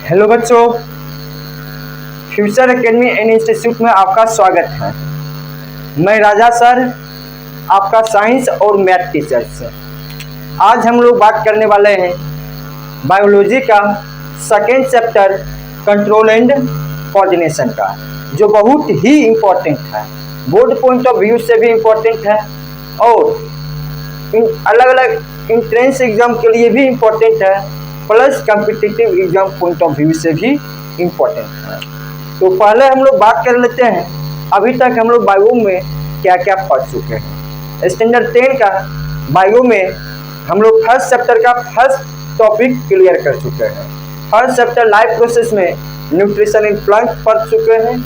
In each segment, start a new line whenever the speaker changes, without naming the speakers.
Hello बच्चों, future academy and institute में आपका स्वागत है। मैं राजा सर, आपका साइंस और मैथ टीचर से। आज हम लोग बात करने वाले हैं बायोलॉजी का second chapter control and coordination का, जो बहुत ही इम्पोर्टेंट है। बोर्ड पॉइंट ऑफ व्यू से भी इम्पोर्टेंट है और अलग अलग इंट्रेंस एग्जाम के लिए भी इम्पोर्टेंट है, plus competitive exam point of view से भी इम्पोर्टेंट है। तो पहले हम लोग बात कर लेते हैं अभी तक हम लोग बायो में क्या क्या पढ़ चुके हैं। स्टैंडर्ड 10 का बायो में हम लोग फर्स्ट चैप्टर का फर्स्ट टॉपिक क्लियर कर चुके हैं। फर्स्ट चैप्टर लाइफ प्रोसेस में न्यूट्रिशन इन प्लांट पढ़ चुके हैं।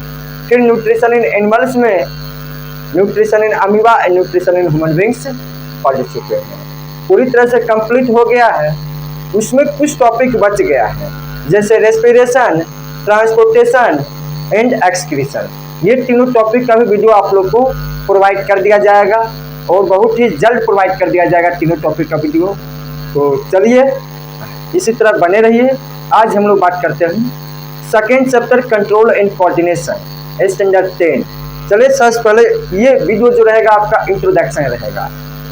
फिर न्यूट्रिशन इन एनिमल्स में nutrition in amoeba and nutrition in human beings पढ़ चुके हैं। पूरी तरह से कंप्लीट हो गया है। उसमें कुछ टॉपिक बच गया है, जैसे रेस्पिरेशन, ट्रांसपोर्टेशन एंड एक्सक्रीशन। ये तीनों टॉपिक का भी वीडियो आप लोग को प्रोवाइड कर दिया जाएगा और बहुत ही जल्द प्रोवाइड कर दिया जाएगा तीनों टॉपिक का वीडियो। तो चलिए इसी तरह बने रहिए। आज हम लोग बात करते हैं second chapter control and coordination standard 10। चलिए सबसे पहले ये वीडियो जो रहेगा आपका इंट्रोडक्शन रहेगा।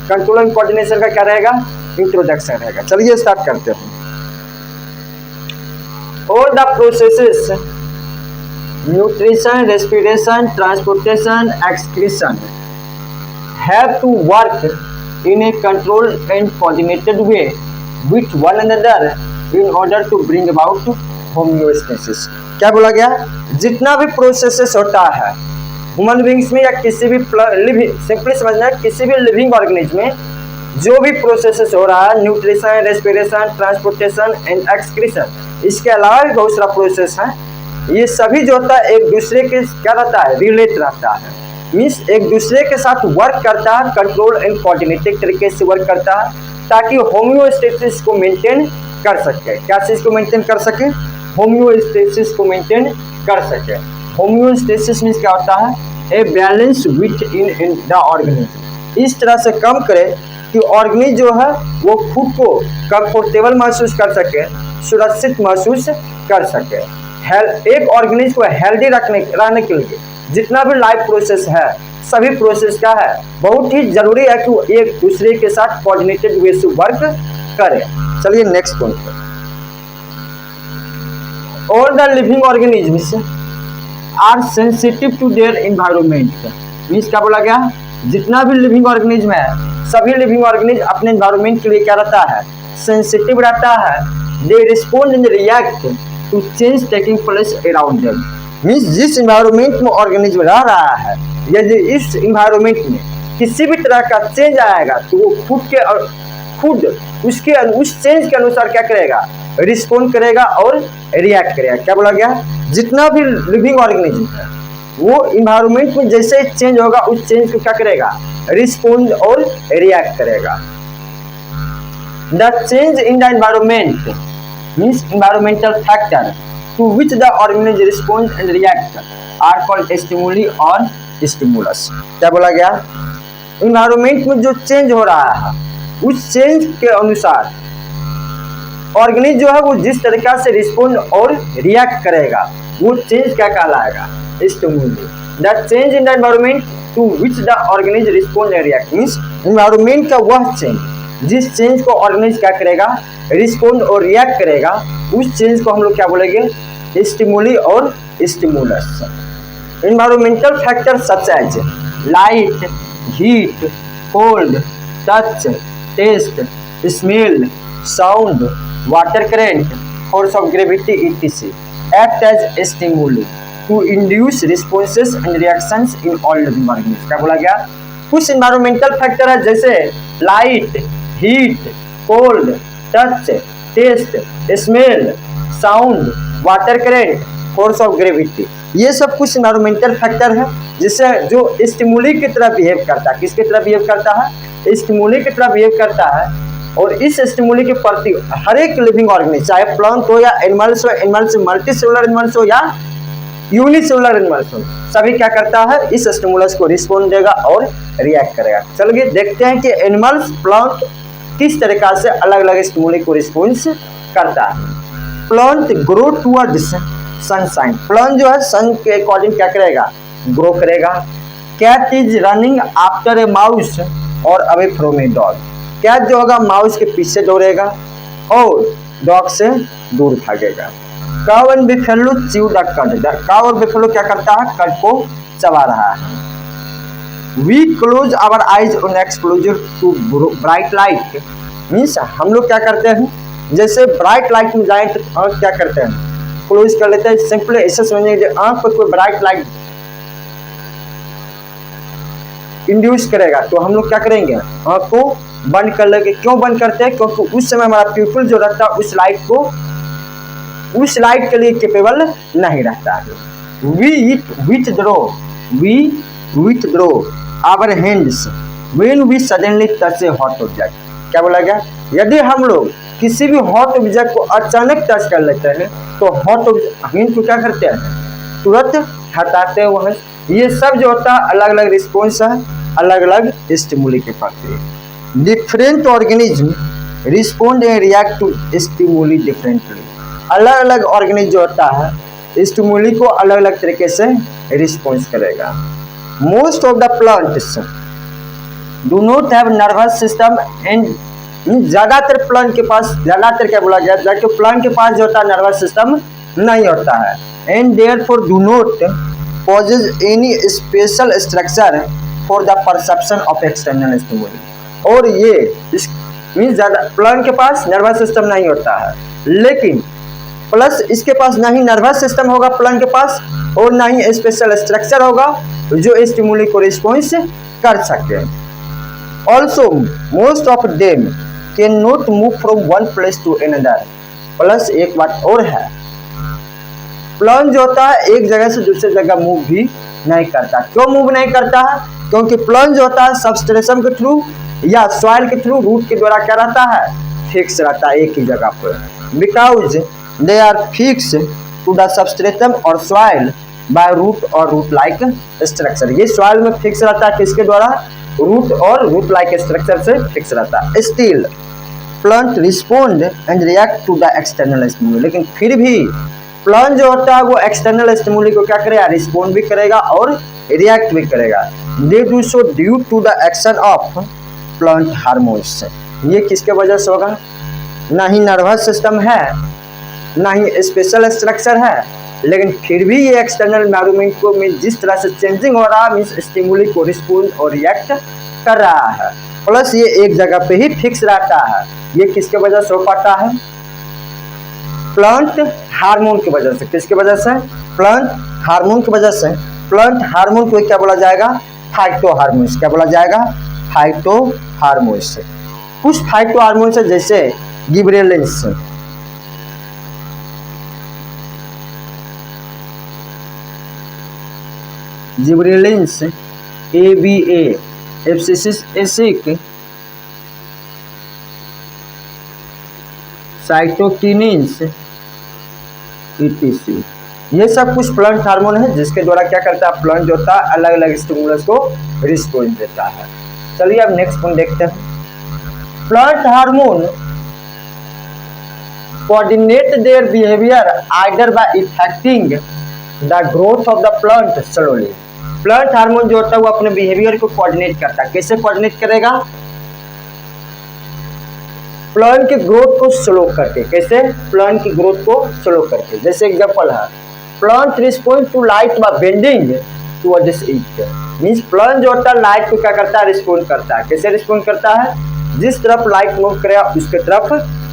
कंट्रोल एंड कोऑर्डिनेशन का क्या रहेगा? इंट्रोडक्शन रहेगा। चलिए स्टार्ट करते हैं। All the processes nutrition, respiration, transportation, excretion have to work in a controlled and coordinated way with one another in order to bring about homeostasis। क्या बोला गया? जितना भी प्रोसेसेस होता है ह्यूमन बींग्स में या किसी भी लिविंग, सिंपली समझना है, किसी भी लिविंग ऑर्गेनिज्म में जो भी प्रोसेसेस हो रहा है, nutrition, respiration, transportation and excretion, इसके अलावा भी बहुत सारा प्रोसेस है। ये सभी जो होता है एक दूसरे के क्या रहता है? रिलेट रहता है। मीन्स एक दूसरे के साथ वर्क करता है, कंट्रोल एंड कोऑर्डिनेटेड तरीके से वर्क करता है, ताकि होम्योस्टेसिस को मेंटेन कर सके। क्या चीज़ को मेंटेन कर सके? होम्योस्टेसिस को मेंटेन कर सके। होम्योस्टेसिस मीन्स क्या होता है? A balance with in the organism. इस तरह से कम करे कि ऑर्गेनिज्म जो है वो खुद को कंफर्टेबल महसूस कर सके, सुरक्षित महसूस कर सके। एक ऑर्गेनिज्म को हेल्दी रहने के लिए जितना भी लाइफ प्रोसेस है, सभी प्रोसेस क्या है? बहुत ही जरूरी है कि वो एक दूसरे के साथ कोऑर्डिनेटेड वे से वर्क करे। चलिए नेक्स्ट पॉइंट पर। All the living organisms are sensitive to their environment. Means क्या बोला गया? जितना भी लिविंग ऑर्गेनिज्म है, सभी लिविंग ऑर्गेनिज्म अपने एनवायरनमेंट के लिए क्या रहता है? सेंसिटिव रहता है। They respond and react to change taking place around them. Means जिस एनवायरनमेंट में ऑर्गेनिज्म रह रहा है, यदि इस एनवायरनमेंट में किसी भी तरह का चेंज आएगा तो वो खुद उसके उस चेंज के अनुसार क्या करेगा? रिस्पोंड करेगा और रिएक्ट करेगा। क्या बोला गया? जितना भी लिविंग ऑर्गेनिज्म है वो एनवायरनमेंट में जैसे चेंज होगा उस चेंज को क्या करेगा? रिस्पोंड और रिएक्ट करेगा। The change in the environment means environmental factor to which the organism responds and react are called stimuli और stimulus। क्या बोला गया? एनवायरनमेंट में जो चेंज हो रहा है उस चेंज के अनुसार ऑर्गेनिज्म जो है वो जिस तरीका से रिस्पोंड और रिएक्ट करेगा वो चेंज क्या कहलाएगा? Stimuli. The change in the environment to which the organism respond and react means environment का वह चेंज जिस चेंज को ऑर्गेनिज्म क्या करेगा? रिस्पोंड और रिएक्ट करेगा, उस चेंज को हम लोग क्या बोलेंगे? स्टिमुली और stimulus. Environmental factor such as light, heat, cold, touch, taste, smell, sound, water current, force of gravity etc. act as stimuli to induce responses and reactions in all living organisms। क्या बोला गया? कुछ environmental factor है जैसे light, heat, cold, touch, taste, smell, sound, water current, force of gravity. ये सब कुछ environmental factor है जिससे जो स्टिमुली की तरह बिहेव करता है। किसकी तरह बिहेव करता है? स्टिमुली की तरह बिहेव करता है। और इस स्टिमुली के प्रति हर एक लिविंग ऑर्गेनिज्म, चाहे प्लांट हो या एनिमल्स हो, एनिमल्स मल्टीसेलुलर एनिमल्स हो या यूनिसेलुलर एनिमल्स हो, सभी क्या करता है? इस स्टिमुलस को रिस्पॉन्ड देगा और रिएक्ट करेगा। चलिए देखते हैं कि एनिमल्स, प्लांट किस तरीका से अलग अलग स्टिमुली को रिस्पॉन्स करता है। Plant grow towards sunshine, plant जो है सन के अकॉर्डिंग क्या करेगा, ग्रो करेगा। Cat is running after a mouse और away from a dog, cat जो होगा माउस के पीछे दौड़ेगा और डॉग से दूर भागेगा। काउ एंड बिफेलो च्यू द कड, काउ और बिफेलो क्या करता है, कड को चबा रहा है। We close our eyes on exposure to bright light, means हम लोग क्या करते हैं, जैसे ब्राइट लाइट में जाए तो आँख क्या करते हैं, क्लोज कर लेते हैं। सिंपली ऐसे समझेंगे आँख पर कोई ब्राइट लाइट इंड्यूस करेगा तो हम लोग क्या करेंगे, आँख को बंद कर लेंगे। क्यों बंद करते हैं, क्योंकि उस समय हमारा प्यूपिल जो रहता है उस लाइट के लिए कैपेबल नहीं रहता है। We withdraw our hands when we suddenly touch a hot object, क्या बोला गया, यदि हम लोग किसी भी हॉट ऑब्जेक्ट को अचानक टच कर लेते हैं तो हॉट हैंड को क्या करते हैं, तुरंत हटाते हैं वहाँ। ये सब जो होता है अलग अलग रिस्पॉन्स है, अलग अलग स्टिमुली के प्रति। Different organism respond and react to stimuli differently, अलग अलग ऑर्गेनिज्म जो होता है स्टिमुली को अलग अलग तरीके से रिस्पॉन्स करेगा। Most of the plants do not have nervous system and, ज्यादातर प्लांट के पास, ज्यादातर क्या बोला गया, जबकि प्लांट के पास जो होता है नर्वस सिस्टम नहीं होता है। And therefore do not possess any special structure for the perception of external stimuli, और ये इस मीन्स ज्यादा प्लांट के पास नर्वस सिस्टम नहीं होता है, लेकिन प्लस इसके पास ना ही नर्वस सिस्टम होगा प्लांट के पास और ना ही स्पेशल स्ट्रक्चर होगा जो स्टिमुली को रिस्पॉन्स कर सके। Also most of them can not move from one place to another, plus एक बात और है, प्लांट जो होता है एक जगह से दूसरी जगह मूव भी नहीं करता। क्यों मूव नहीं करता है, क्योंकि प्लांट जो होता है सबस्ट्रेशन के थ्रू या सॉइल के थ्रू रूट के द्वारा क्या रहता है, फिक्स रहता है एक ही जगह पर। Because they are fix to the substratum और सॉइल बाय रूट और रूट लाइक स्ट्रक्चर, ये सॉइल में फिक्स रहता है किसके द्वारा, रूट और रूट लाइक स्ट्रक्चर से फिक्स रहता है। Still plant respond and react to the external stimuli, लेकिन फिर भी प्लांट जो होता है वो एक्सटर्नल स्टिमुली को क्या करेगा, रिस्पोंड भी करेगा और रिएक्ट भी करेगा। They do so due to the action of plant hormones, ये किसके वजह से होगा, ना ही नर्वस सिस्टम है ना ही स्पेशल स्ट्रक्चर है, लेकिन फिर भी ये एक्सटर्नल एनवायरनमेंट को जिस तरह से चेंजिंग हो रहा है मीन्स स्टिमुली को रिस्पोंड और रिएक्ट कर रहा है, प्लस ये एक जगह पे ही फिक्स रहता है। ये किसके वजह से हो पाता है, प्लांट हार्मोन की वजह से। किसकी वजह से, प्लांट हार्मोन की वजह से। प्लांट हार्मोन को क्या बोला जाएगा, फाइटो हार्मोन्स, क्या बोला जाएगा, फाइटो हार्मोन्स। कुछ फाइटो हार्मोन्स है जैसे gibberellins, gibberellins, ABA, abscisic, cytokinins, ETC, ये सब कुछ प्लांट हार्मोन है जिसके द्वारा क्या करता है, प्लांट जो होता है अलग अलग स्टिमुलस को रिस्पॉन्स देता है। चलिए अब नेक्स्ट पॉइंट देखते हैं। Plant hormone coordinate their behaviour either by affecting the growth of the plant slowly, plant hormone जो होता है वो अपने बिहेवियर को कोऑर्डिनेट करता है। कैसे कोऑर्डिनेट करेगा, प्लांट की ग्रोथ को स्लो करके। कैसे, प्लांट की ग्रोथ को स्लो करके। जैसे एग्जांपल है, plant respond to light by bending towards it, means plant जो होता है लाइट को क्या करता है, रिस्पॉन्ड करता है। कैसे रिस्पॉन्ड करता है, जिस तरफ लाइट मूव करेगा उसके तरफ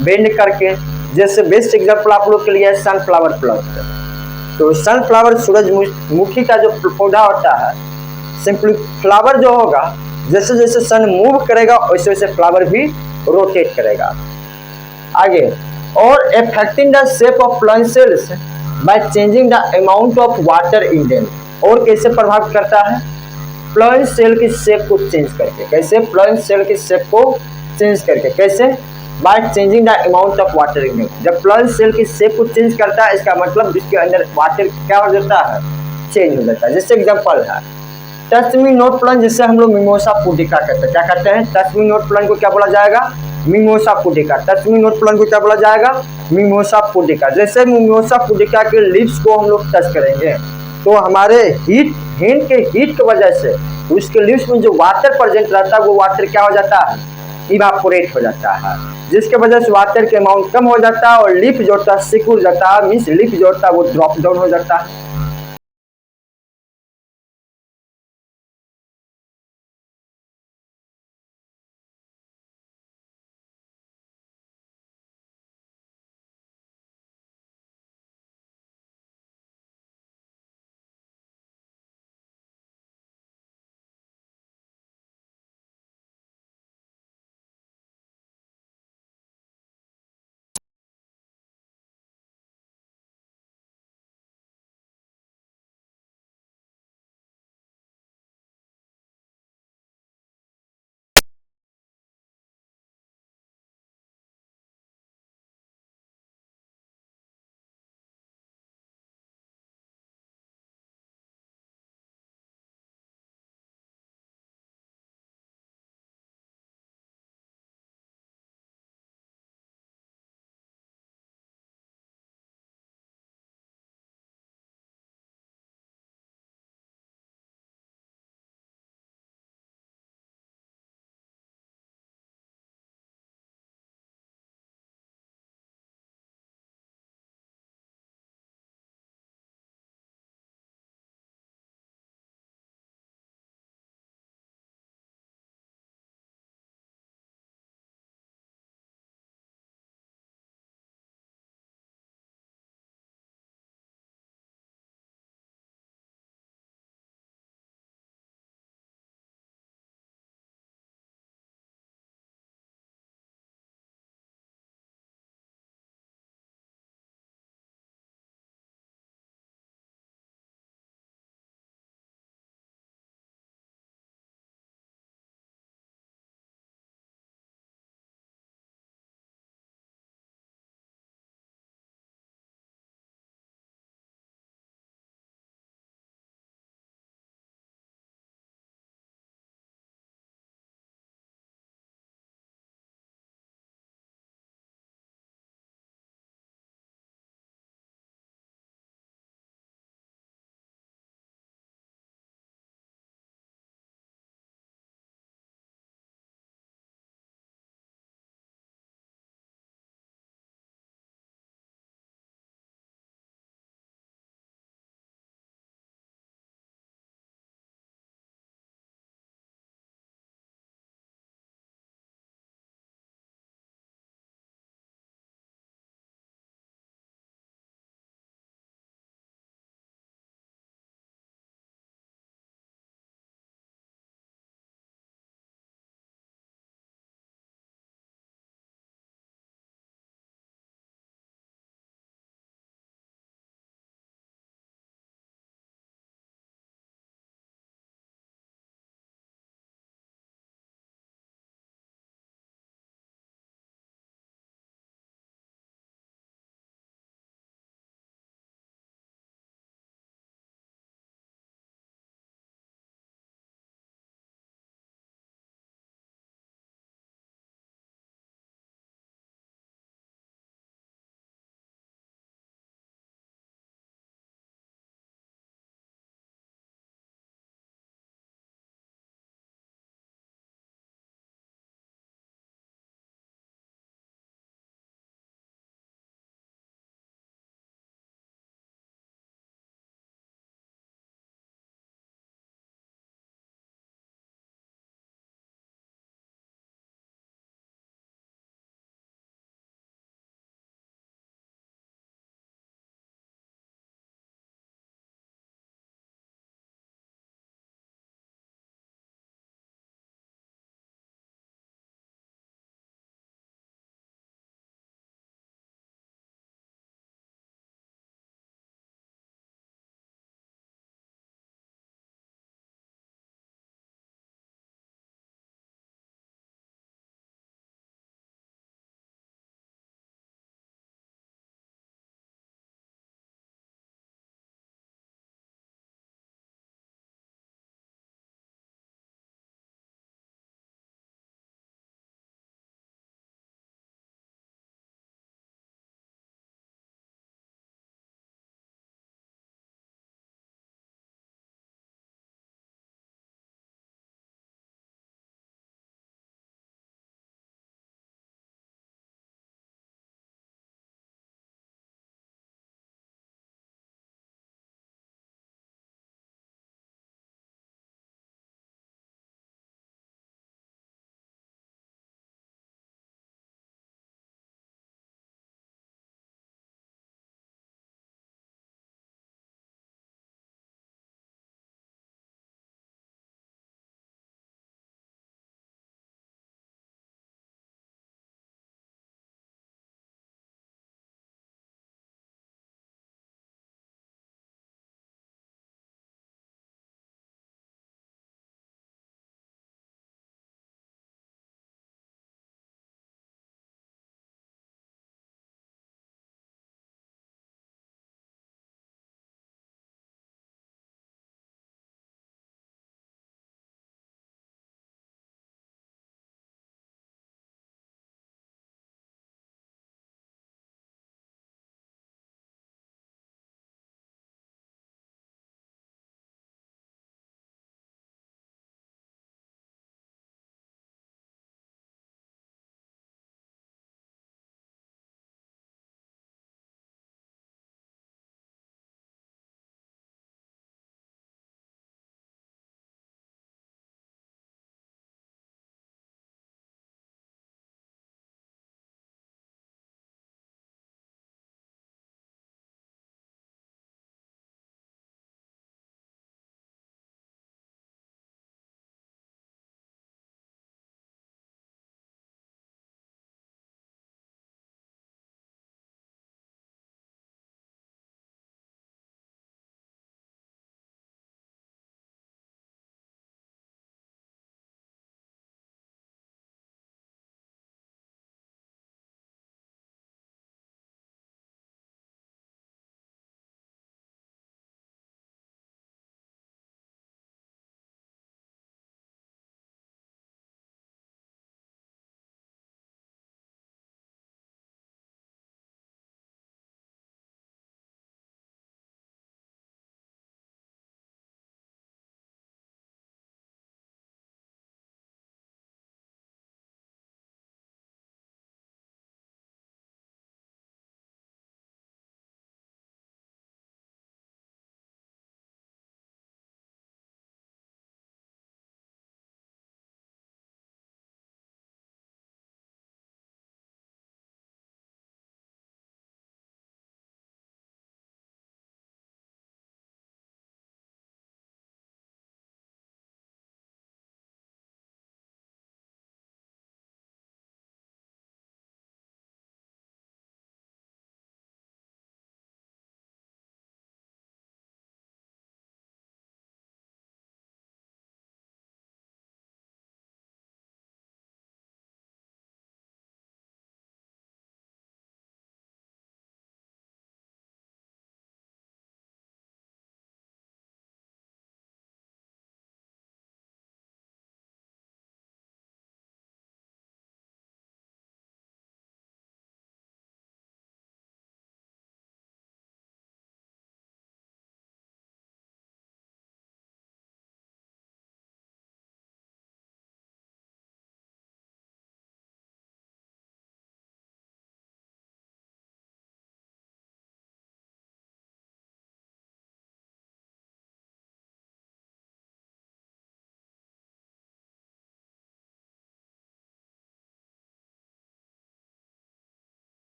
बेंड करके। जैसे बेस्ट एग्जांपल आप लोग के लिए है सनफ्लावर प्लांट। तो सनफ्लावर सूरजमुखी का जो पौधा होता है, सिंपली फ्लावर जो होगा जैसे जैसे सन मूव करेगा वैसे वैसे फ्लावर भी रोटेट करेगा आगे। और affecting the shape of plant cells by changing the amount of water in them, और कैसे प्रभावित करता है, प्लांट सेल की शेप को चेंज करके। कैसे, प्लांट सेल की शेप को चेंज करके। कैसे, by changing the amount of water in them. जब प्लांट सेल की शेप को चेंज करता है इसका मतलब जिसके अंदर वाटर क्या हो जाता है, चेंज हो जाता है। जैसे एग्जांपल है, टच मी नोट प्लांट जिससे हम लोग मिमोसा पुडिका कहते हैं। क्या कहते हैं? टच मी नोट प्लांट को क्या बोला जाएगा? Mimosa pudica. Touch me note plant को क्या बोला जाएगा? Mimosa pudica. जैसे मिमोसा पुडिका के लीव्स को हम लोग टच करेंगे तो हमारे हैंड के हीट की वजह से उसके लीव्स में जो वाटर प्रेजेंट रहता है वो वाटर क्या हो जाता है? इवापोरेट हो जाता है, जिसके वजह से वाटर के अमाउंट कम हो जाता है और लीफ जो होता है सिकुड़ जाता है, मीन्स लीफ जो होता है वो ड्रॉप डाउन हो जाता है।